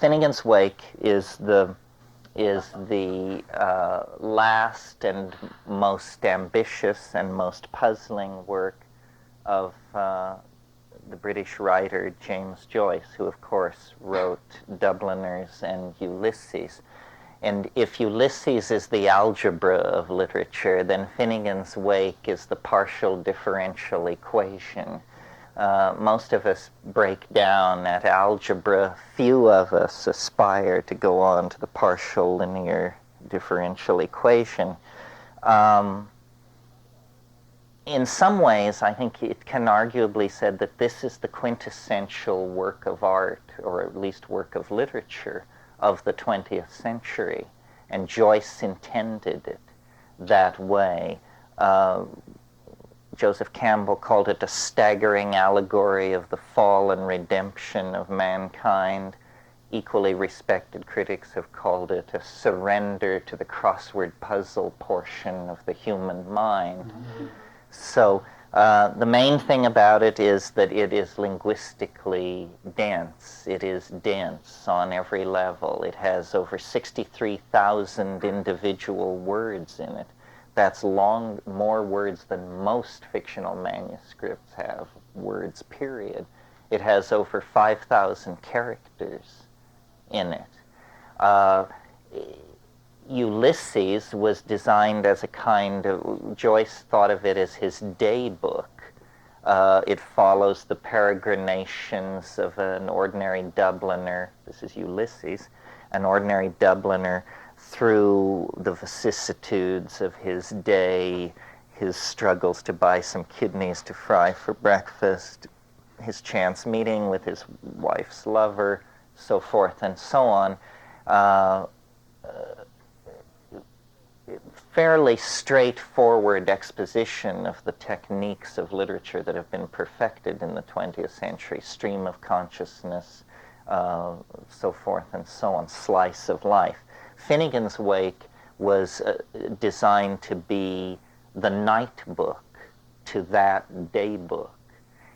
Finnegans Wake is the last and most ambitious and most puzzling work of the British writer James Joyce, who of course wrote Dubliners and Ulysses. And if Ulysses is the algebra of literature, then Finnegans Wake is the partial differential equation. Most of us break down at algebra. Few of us aspire to go on to the partial linear differential equation. In some ways, I think it can arguably be said that this is the quintessential work of art, or at least work of literature, of the 20th century. And Joyce intended it that way. Joseph Campbell called it a staggering allegory of the fall and redemption of mankind. Equally respected critics have called it a surrender to the crossword puzzle portion of the human mind. Mm-hmm. So the main thing about it is that it is linguistically dense. It is dense on every level. It has over 63,000 individual words in it. That's more words than most fictional manuscripts have, words, period. It has over 5,000 characters in it. Ulysses was designed as a kind of, Joyce thought of it as his day book. It follows the peregrinations of an ordinary Dubliner, this is Ulysses, an ordinary Dubliner through the vicissitudes of his day, his struggles to buy some kidneys to fry for breakfast, his chance meeting with his wife's lover, so forth and so on. Fairly straightforward exposition of the techniques of literature that have been perfected in the 20th century, stream of consciousness, so forth and so on, slice of life. Finnegans Wake was designed to be the night book to that day book.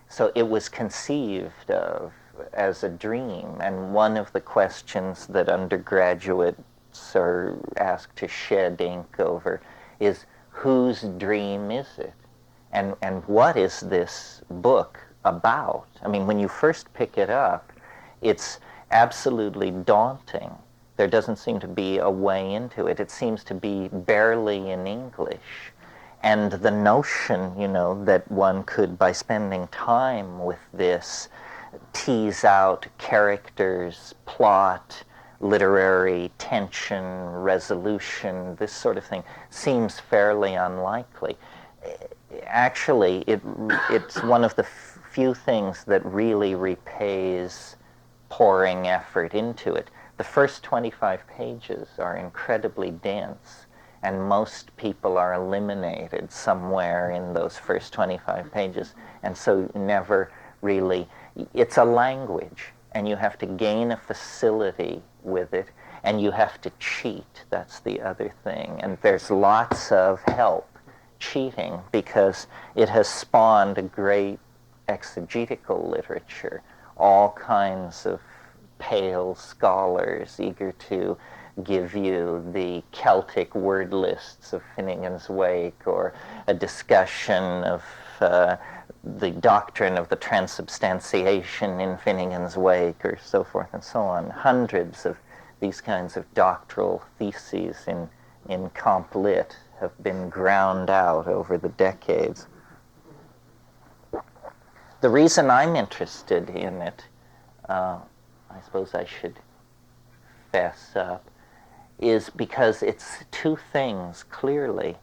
So it was conceived of as a dream, and one of the questions that undergraduates are asked to shed ink over is, whose dream is it? And what is this book about? I mean, when you first pick it up, it's absolutely daunting. There doesn't seem to be a way into it. It seems to be barely in English. And the notion, that one could, by spending time with this, tease out characters, plot, literary tension, resolution, this sort of thing, seems fairly unlikely. Actually, it's one of the few things that really repays pouring effort into it. The first 25 pages are incredibly dense, and most people are eliminated somewhere in those first 25 pages, and so never really, it's a language, and you have to gain a facility with it, and you have to cheat. That's the other thing. And there's lots of help cheating because it has spawned a great exegetical literature, all kinds of pale scholars eager to give you the Celtic word lists of Finnegans Wake, or a discussion of the doctrine of the transubstantiation in Finnegans Wake, or so forth and so on. Hundreds of these kinds of doctoral theses in Comp Lit have been ground out over the decades. The reason I'm interested in it, I suppose I should fess up, is because it's two things, clearly.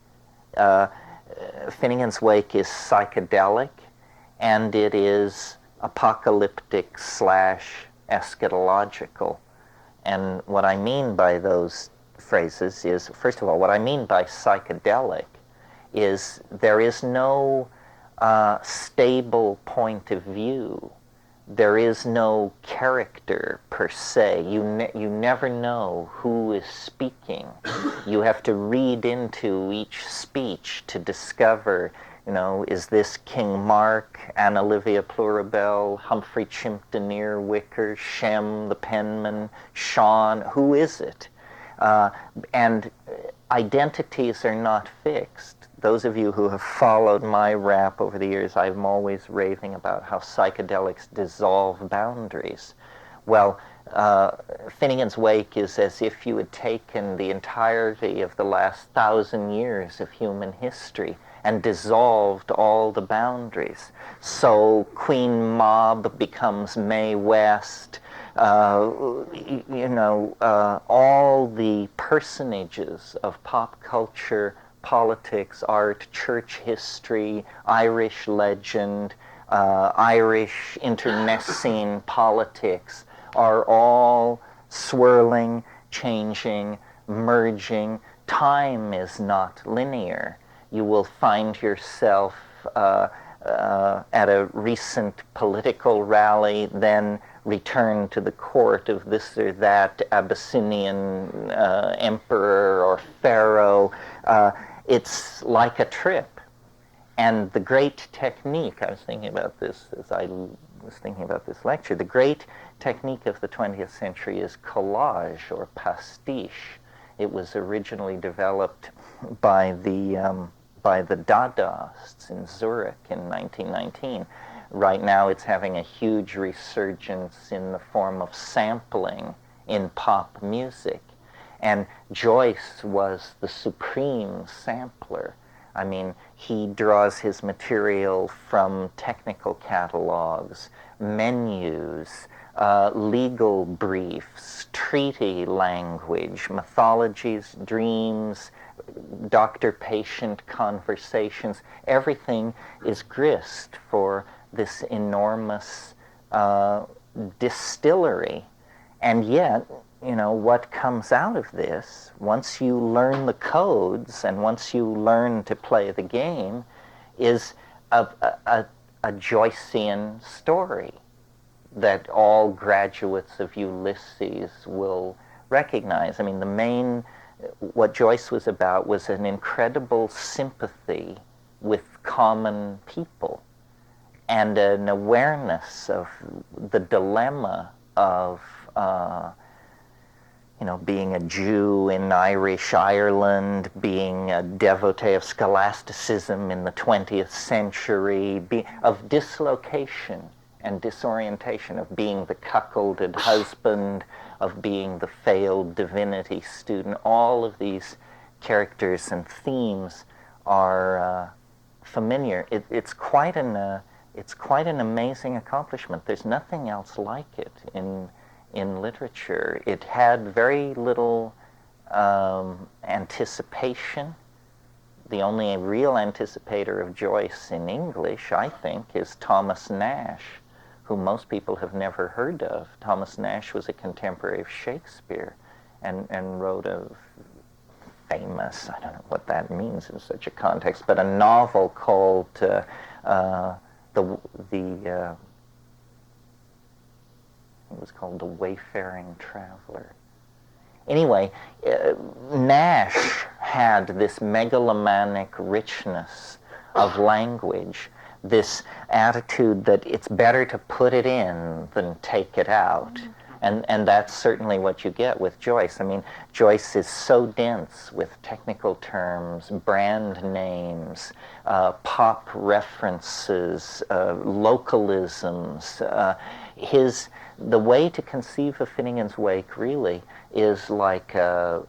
Finnegans Wake is psychedelic, and it is apocalyptic / eschatological. And what I mean by those phrases is, first of all, what I mean by psychedelic is there is no stable point of view. There is no character per se. You never know who is speaking. You have to read into each speech to discover You know, is this King Mark, Anna Livia Pluribel, Humphrey Chimp de Nearwicker, Shem the penman, Sean? Who is it? And identities are not fixed. Those of you who have followed my rap over the years, I'm always raving about how psychedelics dissolve boundaries. Well, Finnegans Wake is as if you had taken the entirety of the last 1,000 years of human history and dissolved all the boundaries. So Queen Mab becomes Mae West. All the personages of pop culture, politics, art, church history, Irish legend, Irish internecine politics are all swirling, changing, merging. Time is not linear. You will find yourself at a recent political rally, then return to the court of this or that Abyssinian emperor or pharaoh. It's like a trip. And the great technique, I was thinking about this as I was thinking about this lecture, the great technique of the 20th century is collage or pastiche. It was originally developed by the Dadaists in Zurich in 1919. Right now it's having a huge resurgence in the form of sampling in pop music. And Joyce was the supreme sampler. I mean, he draws his material from technical catalogs, menus, legal briefs, treaty language, mythologies, dreams, doctor-patient conversations. Everything is grist for this enormous distillery. And yet, you know, what comes out of this, once you learn the codes and once you learn to play the game, is a Joycean story that all graduates of Ulysses will recognize. I mean, what Joyce was about was an incredible sympathy with common people and an awareness of the dilemma of being a Jew in Irish Ireland, being a devotee of scholasticism in the 20th century, of dislocation and disorientation, of being the cuckolded husband, of being the failed divinity student. All of these characters and themes are familiar. It's quite an amazing accomplishment. There's nothing else like it in literature. It had very little anticipation. The only real anticipator of Joyce in English, I think, is Thomas Nash, who most people have never heard of. Thomas Nash was a contemporary of Shakespeare and wrote a famous, I don't know what that means in such a context, but a novel called it was called The Wayfaring Traveler. Anyway, Nash had this megalomaniac richness of language, this attitude that it's better to put it in than take it out. And that's certainly what you get with Joyce. I mean, Joyce is so dense with technical terms, brand names, pop references, localisms. The way to conceive of Finnegans Wake really is like a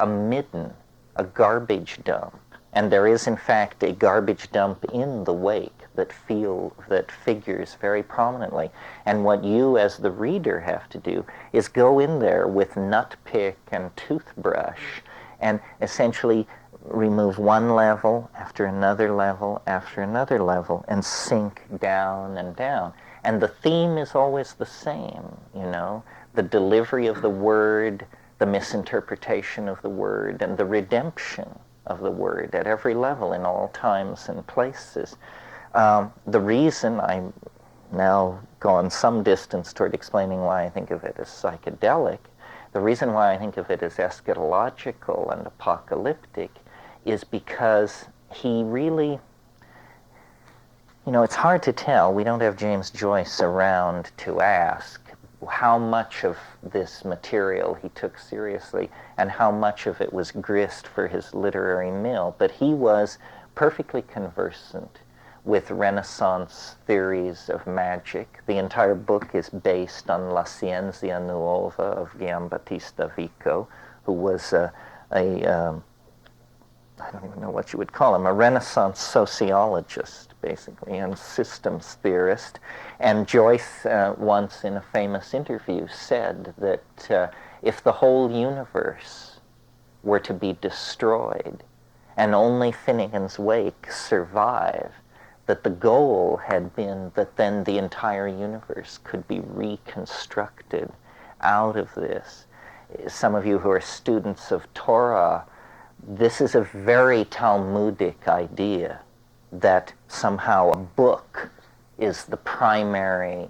midden, a garbage dump. And there is, in fact, a garbage dump in the wake that figures very prominently. And what you, as the reader, have to do is go in there with nut pick and toothbrush and essentially remove one level after another level after another level and sink down and down. And the theme is always the same, the delivery of the word, the misinterpretation of the word, and the redemption of the word at every level in all times and places. The reason I've now gone some distance toward explaining why I think of it as psychedelic, the reason why I think of it as eschatological and apocalyptic is because he really You know, it's hard to tell. We don't have James Joyce around to ask how much of this material he took seriously and how much of it was grist for his literary mill. But he was perfectly conversant with Renaissance theories of magic. The entire book is based on La Scienza Nuova of Giambattista Vico, who was I don't even know what you would call him, a Renaissance sociologist, basically, and systems theorist. And Joyce once in a famous interview said that if the whole universe were to be destroyed and only Finnegans Wake survive, that the goal had been that then the entire universe could be reconstructed out of this. Some of you who are students of Torah, this is a very Talmudic idea that somehow a book is the primary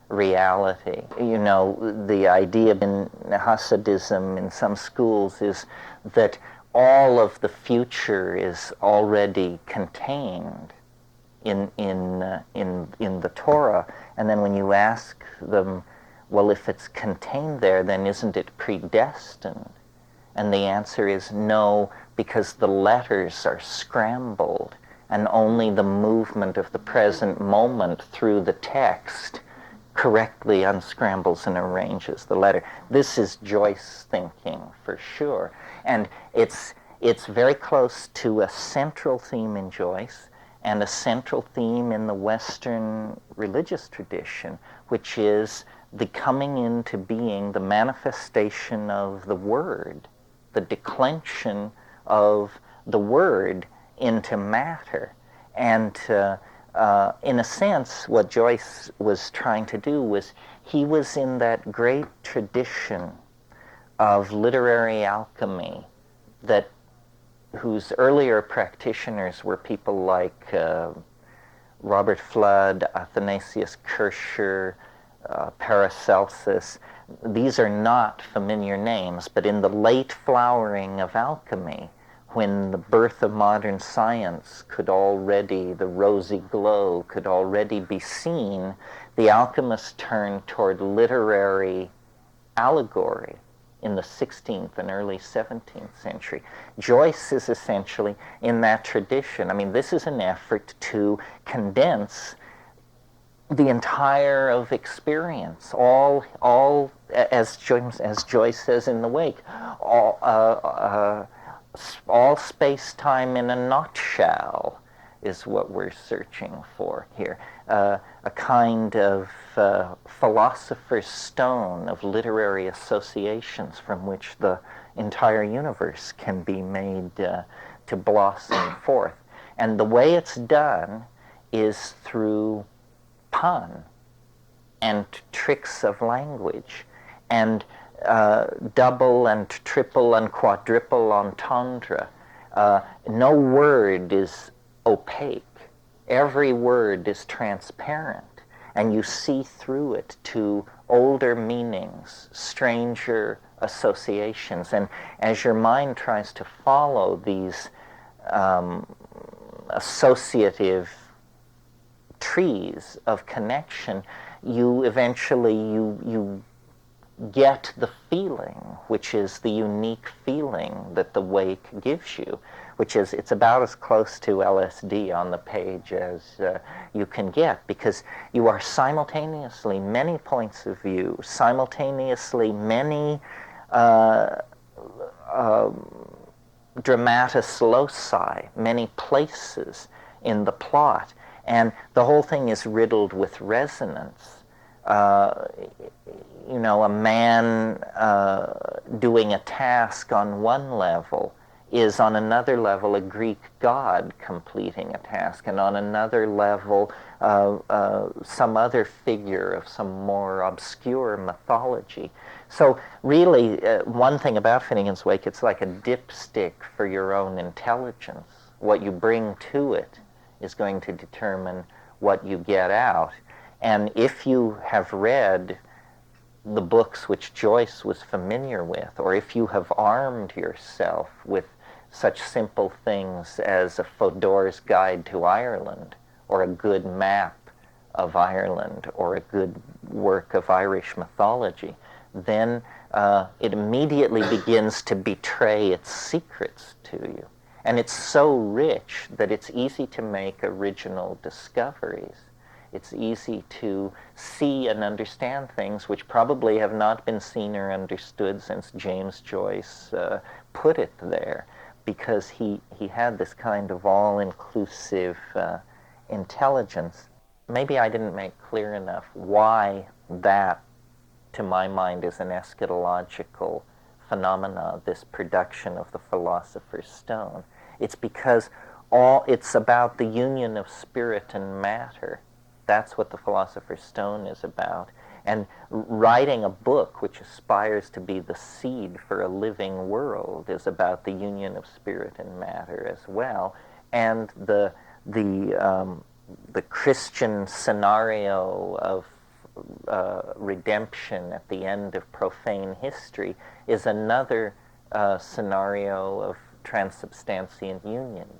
reality. You know, the idea in Hasidism in some schools is that all of the future is already contained in the Torah, and then when you ask them, well, if it's contained there, then isn't it predestined? And the answer is no, because the letters are scrambled, and only the movement of the present moment through the text correctly unscrambles and arranges the letter. This is Joyce thinking for sure. And it's very close to a central theme in Joyce and a central theme in the Western religious tradition, which is the coming into being, the manifestation of the Word, the declension of the Word into matter. And in a sense, what Joyce was trying to do was, he was in that great tradition of literary alchemy whose earlier practitioners were people like Robert Flood, Athanasius Kircher, Paracelsus. These are not familiar names, but in the late flowering of alchemy, when the birth of modern science the rosy glow could already be seen, the alchemists turned toward literary allegory in the 16th and early 17th century. Joyce is essentially in that tradition. I mean, this is an effort to condense the entire of experience, all as Joyce says in The Wake, all space-time in a nutshell is what we're searching for here. A kind of philosopher's stone of literary associations from which the entire universe can be made to blossom forth. And the way it's done is through pun and tricks of language and double and triple and quadruple entendre. No word is opaque. Every word is transparent, and you see through it to older meanings, stranger associations. And as your mind tries to follow these associative trees of connection, you eventually you get the feeling, which is the unique feeling that the wake gives you, which is, it's about as close to LSD on the page as you can get, because you are simultaneously many points of view, simultaneously many dramatis loci, many places in the plot, and the whole thing is riddled with resonance. You know, a man doing a task on one level is on another level a Greek god completing a task, and on another level some other figure of some more obscure mythology. So really, one thing about Finnegans Wake, it's like a dipstick for your own intelligence. What you bring to it is going to determine what you get out. And if you have read the books which Joyce was familiar with, or if you have armed yourself with such simple things as a Fodor's Guide to Ireland, or a good map of Ireland or a good work of Irish mythology, then it immediately begins to betray its secrets to you. And it's so rich that it's easy to make original discoveries. It's easy to see and understand things which probably have not been seen or understood since James Joyce put it there, because he had this kind of all-inclusive intelligence. Maybe I didn't make clear enough why that, to my mind, is an eschatological phenomena, this production of the Philosopher's Stone. It's because it's about the union of spirit and matter. That's what the Philosopher's Stone is about. And writing a book which aspires to be the seed for a living world is about the union of spirit and matter as well. And the Christian scenario of redemption at the end of profane history is another scenario of transubstantial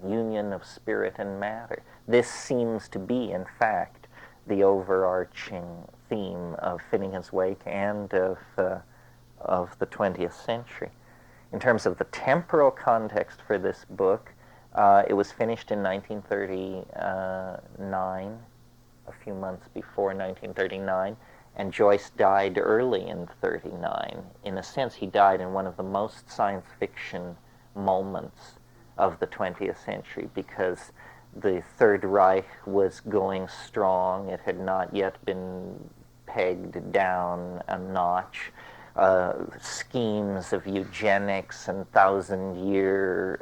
union of spirit and matter. This seems to be, in fact, the overarching theme of Finnegans Wake and of the 20th century. In terms of the temporal context for this book, it was finished in 1939, a few months before 1939, and Joyce died early in 1939. In a sense, he died in one of the most science fiction moments of the 20th century, because the Third Reich was going strong. It had not yet been pegged down a notch. Schemes of eugenics and thousand-year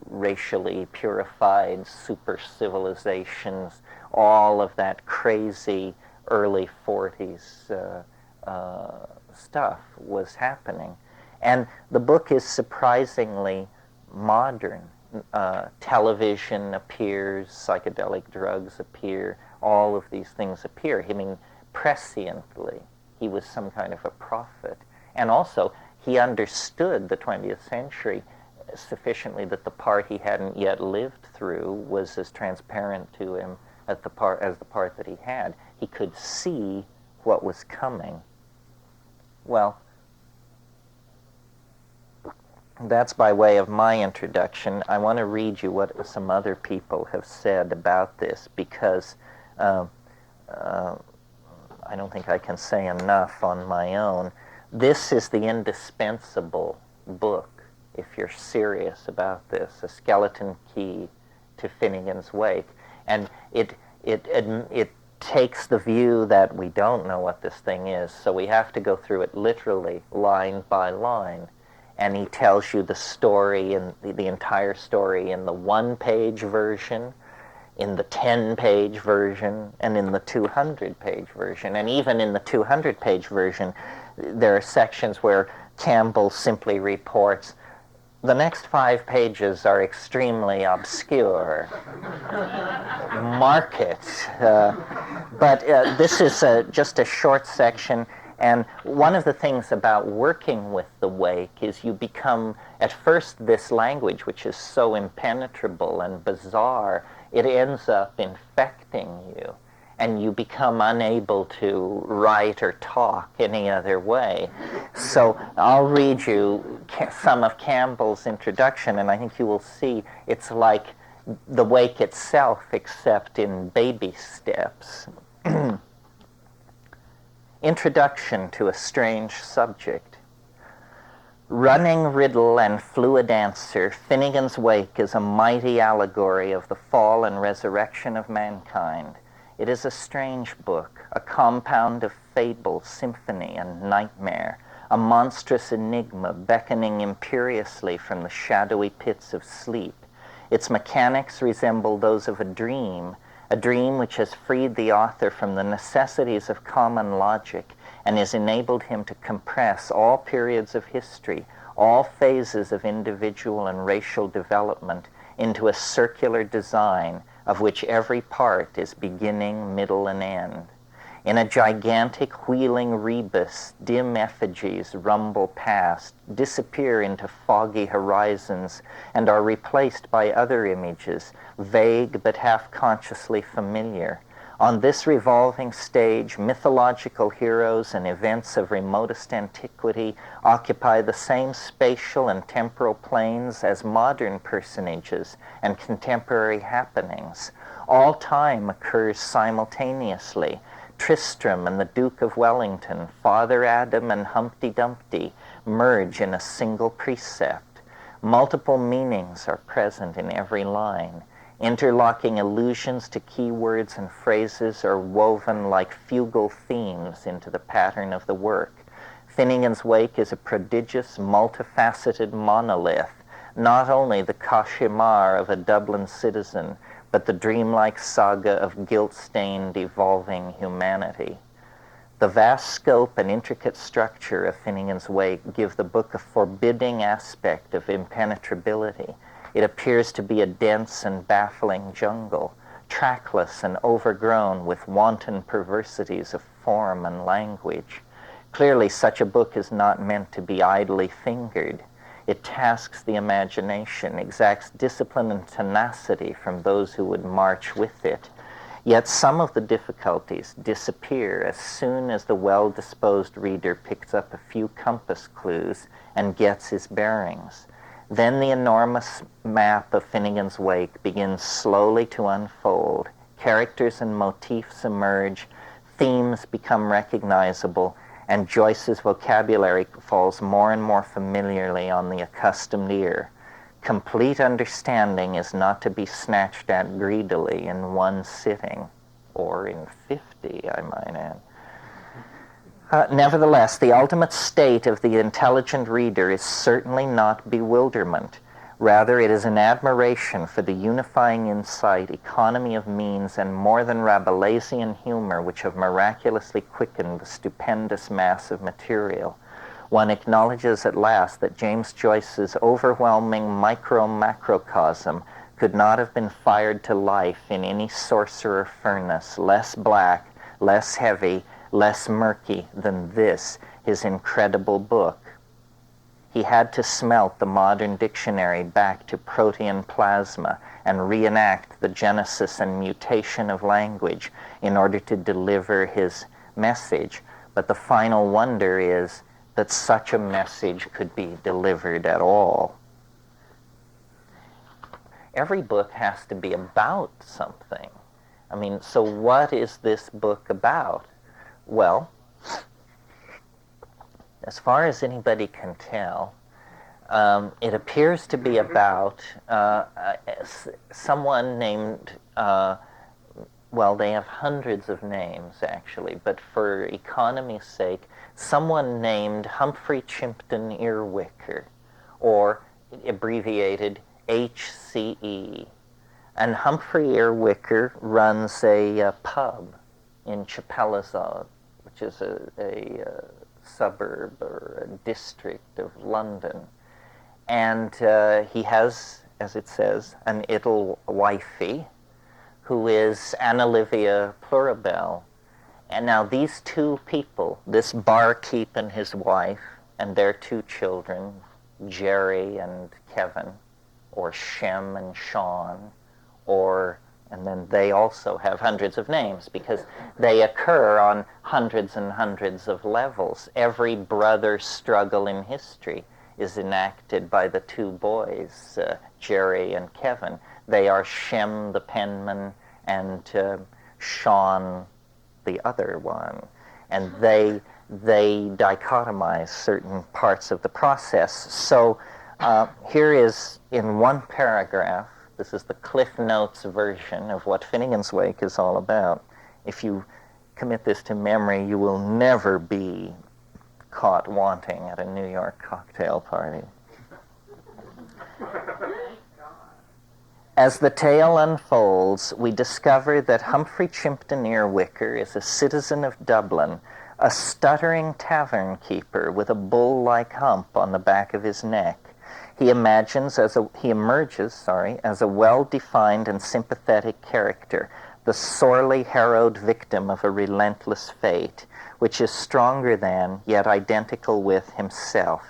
racially purified super civilizations, all of that crazy early 40s stuff was happening. And the book is surprisingly modern. Television appears, psychedelic drugs appear, all of these things appear. I mean, presciently, he was some kind of a prophet. And also, he understood the 20th century sufficiently that the part he hadn't yet lived through was as transparent to him as the part that he had. He could see what was coming. Well, that's by way of my introduction. I want to read you what some other people have said about this, because I don't think I can say enough on my own. This is the indispensable book, if you're serious about this, A Skeleton Key to Finnegans Wake. And it takes the view that we don't know what this thing is, so we have to go through it literally, line by line. And he tells you the story, and the entire story, in the one-page version, in the 10-page version, and in the 200-page version. And even in the 200-page version, there are sections where Campbell simply reports, the next 5 pages are extremely obscure. Mark it. But this is just a short section. And one of the things about working with the Wake is you become, at first, this language, which is so impenetrable and bizarre, it ends up infecting you, and you become unable to write or talk any other way. So I'll read you some of Campbell's introduction, and I think you will see it's like the Wake itself, except in baby steps. Introduction to a Strange Subject. Running riddle and fluid answer, Finnegans Wake is a mighty allegory of the fall and resurrection of mankind. It is a strange book, a compound of fable, symphony, and nightmare, a monstrous enigma beckoning imperiously from the shadowy pits of sleep. Its mechanics resemble those of a dream which has freed the author from the necessities of common logic and has enabled him to compress all periods of history, all phases of individual and racial development into a circular design of which every part is beginning, middle, and end. In a gigantic wheeling rebus, dim effigies rumble past, disappear into foggy horizons, and are replaced by other images, vague but half-consciously familiar. On this revolving stage, mythological heroes and events of remotest antiquity occupy the same spatial and temporal planes as modern personages and contemporary happenings. All time occurs simultaneously. Tristram and the Duke of Wellington, Father Adam and Humpty Dumpty merge in a single precept. Multiple meanings are present in every line. Interlocking allusions to keywords and phrases are woven like fugal themes into the pattern of the work. Finnegans Wake is a prodigious, multifaceted monolith, not only the cauchemar of a Dublin citizen, but the dreamlike saga of guilt-stained, evolving humanity. The vast scope and intricate structure of Finnegans Wake give the book a forbidding aspect of impenetrability. It appears to be a dense and baffling jungle, trackless and overgrown with wanton perversities of form and language. Clearly, such a book is not meant to be idly fingered. It tasks the imagination, exacts discipline and tenacity from those who would march with it. Yet some of the difficulties disappear as soon as the well-disposed reader picks up a few compass clues and gets his bearings. Then the enormous map of Finnegans Wake begins slowly to unfold. Characters and motifs emerge, themes become recognizable, and Joyce's vocabulary falls more and more familiarly on the accustomed ear. Complete understanding is not to be snatched at greedily in one sitting, or in 50, I might add. Nevertheless, the ultimate state of the intelligent reader is certainly not bewilderment. Rather, it is an admiration for the unifying insight, economy of means, and more than Rabelaisian humor which have miraculously quickened the stupendous mass of material. One acknowledges at last that James Joyce's overwhelming micro-macrocosm could not have been fired to life in any sorcerer furnace less black, less heavy, less murky than this, his incredible book. He had to smelt the modern dictionary back to protean plasma and reenact the genesis and mutation of language in order to deliver his message. But the final wonder is that such a message could be delivered at all. Every book has to be about something. I mean, so what is this book about? Well, as far as anybody can tell, it appears to be about someone named, well, they have hundreds of names actually, but for economy's sake, someone named Humphrey Chimpton Earwicker, or abbreviated HCE. And Humphrey Earwicker runs a pub in Chapelizod, which is a suburb or a district of London. And he has, as it says, an idyll wifey, who is Anna Livia Plurabelle. And now these two people, this barkeep and his wife, and their two children, Jerry and Kevin, or Shem and Sean, and then they also have hundreds of names because they occur on hundreds and hundreds of levels. Every brother struggle in history is enacted by the two boys, Jerry and Kevin. They are Shem the penman and Sean the other one. And they dichotomize certain parts of the process. So here is, in one paragraph, this is the Cliff Notes version of what Finnegans Wake is all about. If you commit this to memory, you will never be caught wanting at a New York cocktail party. As the tale unfolds, we discover that Humphrey Chimpton Earwicker is a citizen of Dublin, a stuttering tavern keeper with a bull-like hump on the back of his neck. He emerges as a well-defined and sympathetic character, the sorely harrowed victim of a relentless fate, which is stronger than, yet identical with, himself.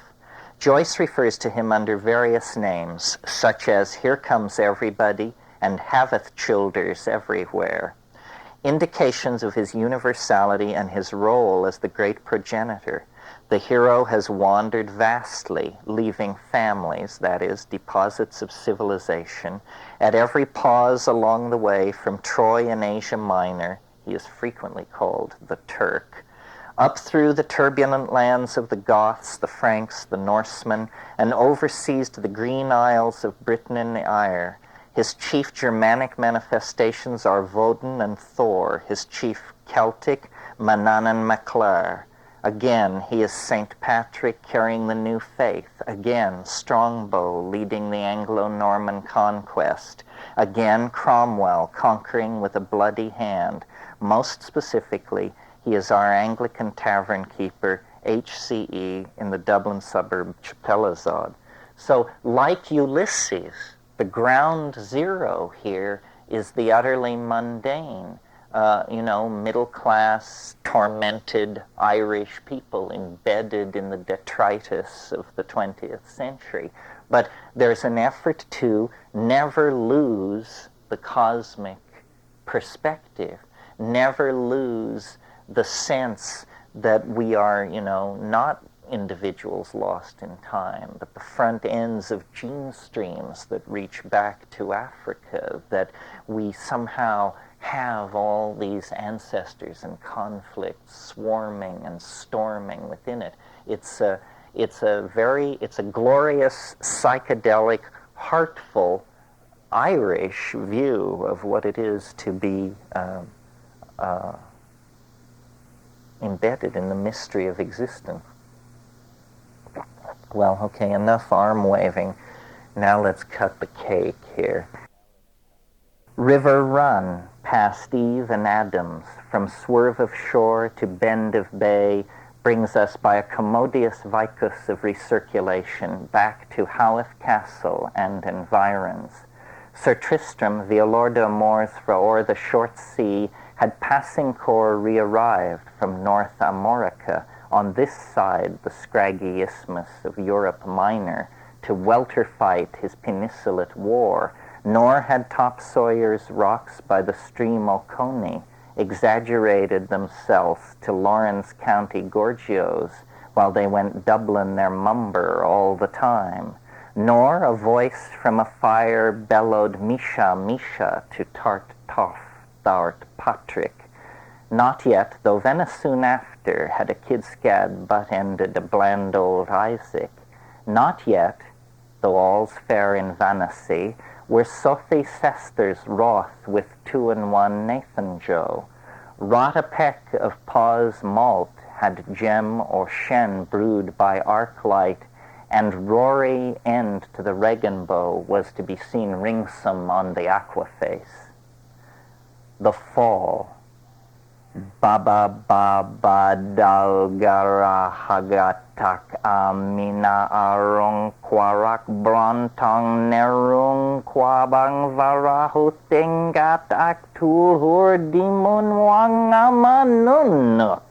Joyce refers to him under various names, such as Here Comes Everybody and Haveth Childers Everywhere, indications of his universality and his role as the great progenitor. The hero has wandered vastly, leaving families, that is, deposits of civilization, at every pause along the way from Troy in Asia Minor, he is frequently called the Turk, up through the turbulent lands of the Goths, the Franks, the Norsemen, and overseas to the green isles of Britain and Eire. His chief Germanic manifestations are Woden and Thor, his chief Celtic, Manan and Maclar. Again, he is St. Patrick carrying the new faith. Again, Strongbow leading the Anglo-Norman conquest. Again, Cromwell conquering with a bloody hand. Most specifically, he is our Anglican tavern keeper, HCE, in the Dublin suburb Chapelizod. So, like Ulysses, the ground zero here is the utterly mundane, middle-class, tormented Irish people embedded in the detritus of the 20th century. But there's an effort to never lose the cosmic perspective, never lose the sense that we are, not individuals lost in time, but the front ends of gene streams that reach back to Africa, that we somehow have all these ancestors and conflicts swarming and storming within it. It's a glorious, psychedelic, heartful Irish view of what it is to be embedded in the mystery of existence. Well, okay, enough arm waving. Now let's cut the cake here. River run past Eve and Adams, from swerve of shore to bend of bay, brings us by a commodious vicus of recirculation back to Howth Castle and environs. Sir Tristram, the Lord de Amors fra o'er the short sea, had passing corps re-arrived from North Amorica on this side the scraggy isthmus of Europe Minor to welter fight his peninsulate war, nor had Topsawyer's rocks by the stream Oconee exaggerated themselves to Lawrence County gorgios while they went Dublin their mumber all the time, nor a voice from a fire bellowed Misha, Misha to Tart Toff, thou'rt Patrick. Not yet, though Venice soon after had a kid-scad butt-ended a bland old Isaac. Not yet, though all's fair in Vanity, were Sophie Sester's wroth with 2-1 Nathan Joe. Wrought a peck of Paw's malt had gem or shen brewed by arc light, and Rory end to the Regenbow was to be seen ringsome on the aquaface. The fall. Baba Baba Dalgara Hagatak Amina Arong Kwarak Brontong Nerung Kwabang Varahu Tengat Aktul Hur Dimon Wangamanunuk.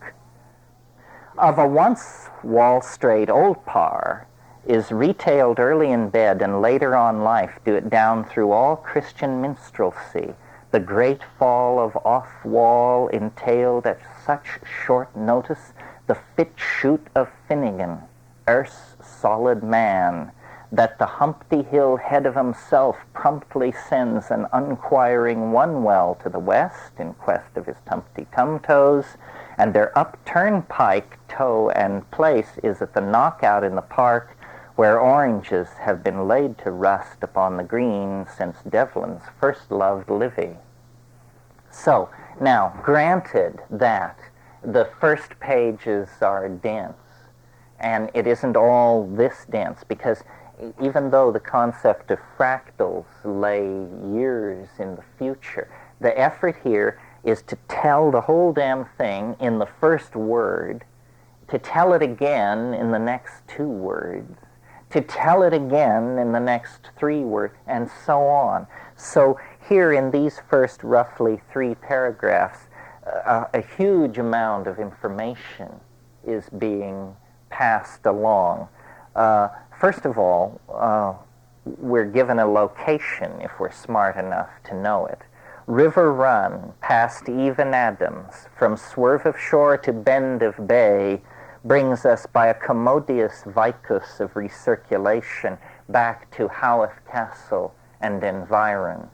Of a once Wall Street old par is retailed early in bed and later on life do it down through all Christian minstrelsy. The great fall of off-wall entailed at such short notice the fit shoot of Finnegan, Erse solid man, that the Humpty Hill head of himself promptly sends an unquiring one well to the west in quest of his Tumpty Tumtoes, and their upturned pike toe and place is at the knockout in the park where oranges have been laid to rust upon the green since Devlin's first loved Livy. So, now, granted that the first pages are dense, and it isn't all this dense, because even though the concept of fractals lay years in the future, the effort here is to tell the whole damn thing in the first word, to tell it again in the next 2 words, to tell it again in the next 3 words, and so on. So here in these first roughly 3 paragraphs, a huge amount of information is being passed along. First of all, we're given a location if we're smart enough to know it. River run past even Adams, from swerve of shore to bend of bay, brings us by a commodious vicus of recirculation back to Haworth Castle and environs.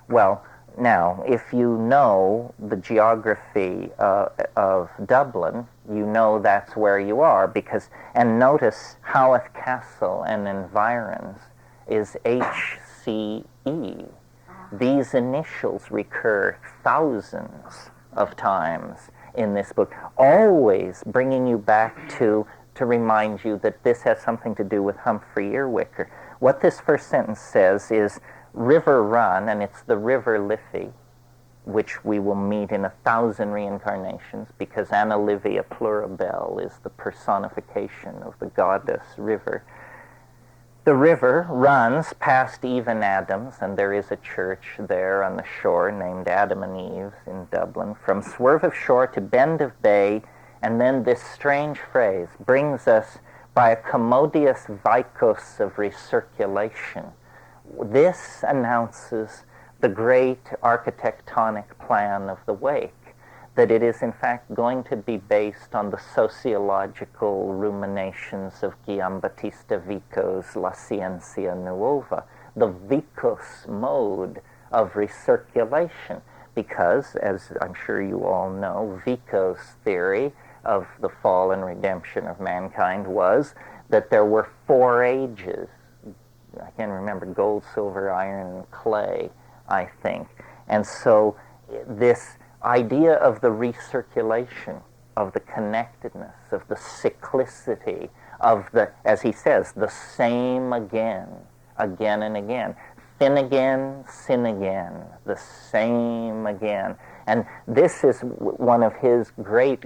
Well, now, if you know the geography of Dublin, you know that's where you are, because, and notice Haworth Castle and environs is HCE. These initials recur thousands of times in this book, always bringing you back to remind you that this has something to do with Humphrey Earwicker. What this first sentence says is River Run, and it's the River Liffey, which we will meet in 1,000 reincarnations, because Anna Livia Plurabelle is the personification of the goddess River. The river runs past Even Adams, and there is a church there on the shore named Adam and Eve's in Dublin, from swerve of shore to bend of bay, and then this strange phrase brings us by a commodious vicus of recirculation. This announces the great architectonic plan of the wake, that it is in fact going to be based on the sociological ruminations of Gian Battista Vico's La Scienza Nuova, the vicus mode of recirculation, because, as I'm sure you all know, Vico's theory of the fall and redemption of mankind was that there were 4 ages. I can't remember, gold, silver, iron, and clay, I think. And so this idea of the recirculation, of the connectedness, of the cyclicity, of the, as he says, the same again and again. Finnegan, sin again, the same again. And this is one of his great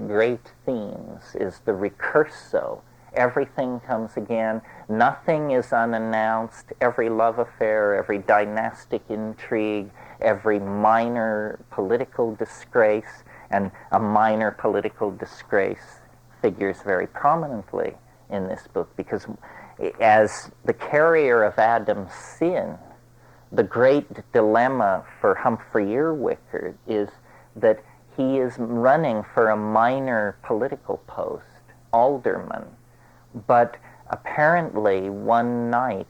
themes, is the recurso. Everything comes again. Nothing is unannounced. Every love affair, every dynastic intrigue, every minor political disgrace, and a minor political disgrace figures very prominently in this book, because as the carrier of Adam's sin, the great dilemma for Humphrey Earwicker is that he is running for a minor political post, alderman, but apparently one night,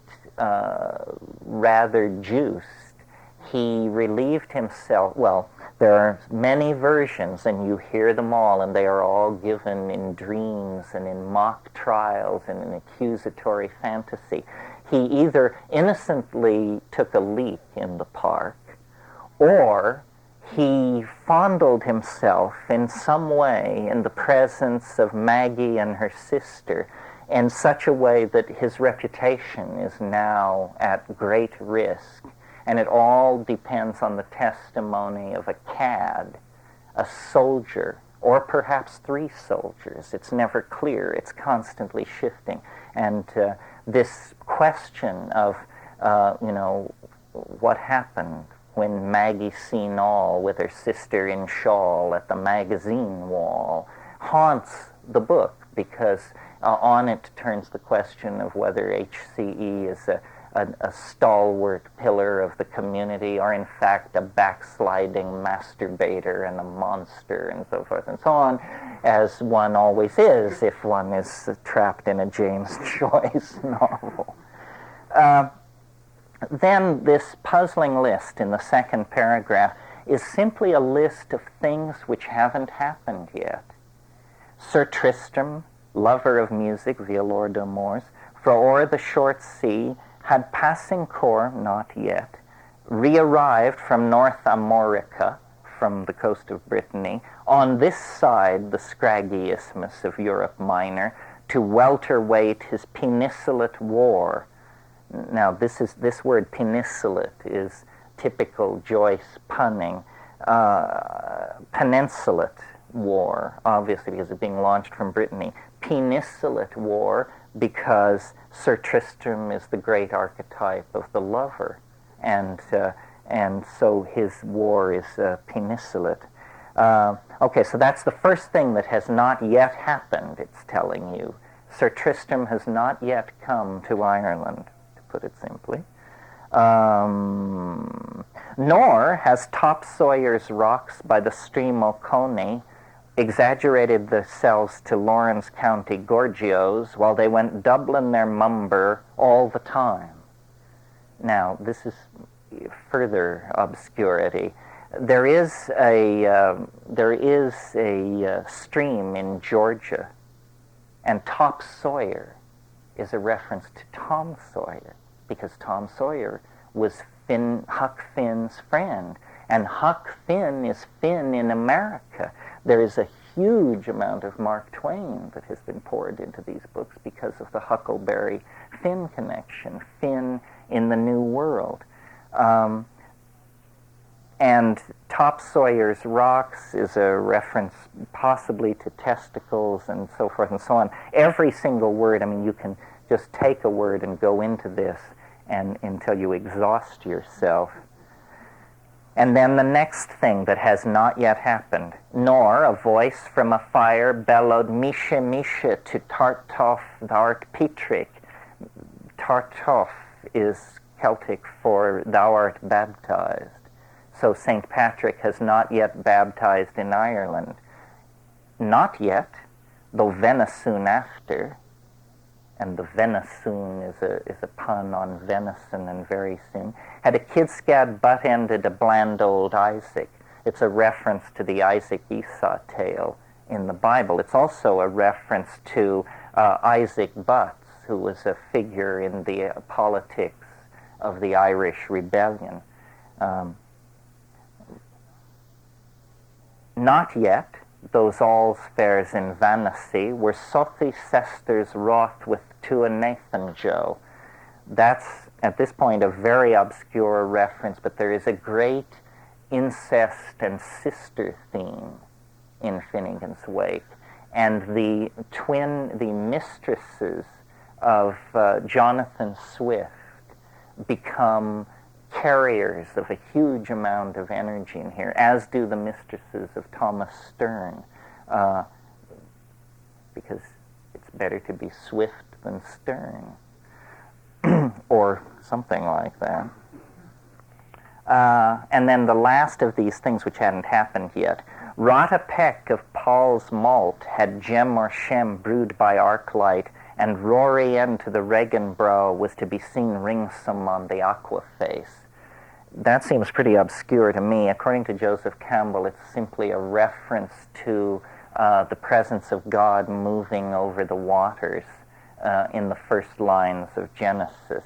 rather juiced, he relieved himself. Well, there are many versions, and you hear them all, and they are all given in dreams and in mock trials and in accusatory fantasy. He either innocently took a leak in the park, or he fondled himself in some way in the presence of Maggie and her sister in such a way that his reputation is now at great risk. And it all depends on the testimony of a cad, a soldier, or perhaps 3 soldiers. It's never clear. It's constantly shifting. And this question of, what happened when Maggie seen all with her sister in shawl at the magazine wall haunts the book, because on it turns the question of whether HCE is a stalwart pillar of the community, or in fact a backsliding masturbator and a monster, and so forth and so on, as one always is if one is trapped in a James Joyce novel. Then this puzzling list in the second paragraph is simply a list of things which haven't happened yet. Sir Tristram, lover of music, violor d'amours, for o'er the short sea, had passing corps, not yet, re-arrived from North Amorica, from the coast of Brittany, on this side the scraggy isthmus of Europe Minor, to welterweight his peninsulate war. Now this word peninsulate is typical Joyce punning. Peninsulate war, obviously because it's being launched from Brittany. Peninsulate war, because Sir Tristram is the great archetype of the lover, and and so his war is peninsulate. Okay, so that's the first thing that has not yet happened, it's telling you. Sir Tristram has not yet come to Ireland, to put it simply. Nor has Top Sawyer's rocks by the stream Oconee exaggerated themselves to Lawrence County Gorgios while they went doubling their mumber all the time. Now, this is further obscurity. There is a stream in Georgia, and Top Sawyer is a reference to Tom Sawyer, because Tom Sawyer was Huck Finn's friend, and Huck Finn is Finn in America. There is a huge amount of Mark Twain that has been poured into these books because of the Huckleberry Finn connection, Finn in the New World. And Top Sawyer's rocks is a reference possibly to testicles and so forth and so on. Every single word, I mean, you can just take a word and go into this and until you exhaust yourself. And then the next thing that has not yet happened, nor a voice from afire bellowed, Misha, Misha, to Tartuffe, thou'rt Petric. Tartuffe is Celtic for thou art baptized. So St. Patrick has not yet baptized in Ireland. Not yet, though venison after. And the venison is a pun on venison and very soon. Had a kid-scad butt-ended a bland old Isaac. It's a reference to the Isaac Esau tale in the Bible. It's also a reference to Isaac Butts, who was a figure in the politics of the Irish Rebellion. Not yet, those alls fares in vanity, were Sothi Sesters wroth with to a Nathan Joe. That's, at this point, a very obscure reference, but there is a great incest and sister theme in Finnegans Wake. And the mistresses of Jonathan Swift become carriers of a huge amount of energy in here, as do the mistresses of Thomas Sterne, because it's better to be swift than stern, or something like that. And then the last of these things, which hadn't happened yet, wrought a peck of Paul's malt had gem or shem brewed by arc-light, and Rory into the Regan brow was to be seen ringsome on the aqua face. That seems pretty obscure to me. According to Joseph Campbell, it's simply a reference to the presence of God moving over the waters in the first lines of Genesis,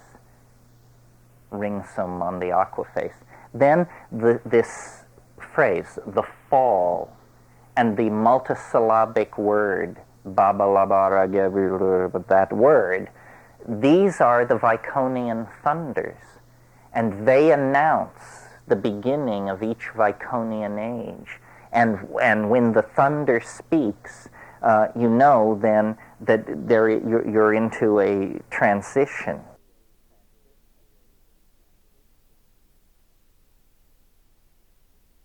ringsome on the aqua face. Then this phrase, the fall, and the multisyllabic word, that word, these are the Viconian thunders, and they announce the beginning of each Viconian age. And when the thunder speaks, you know then that you're into a transition.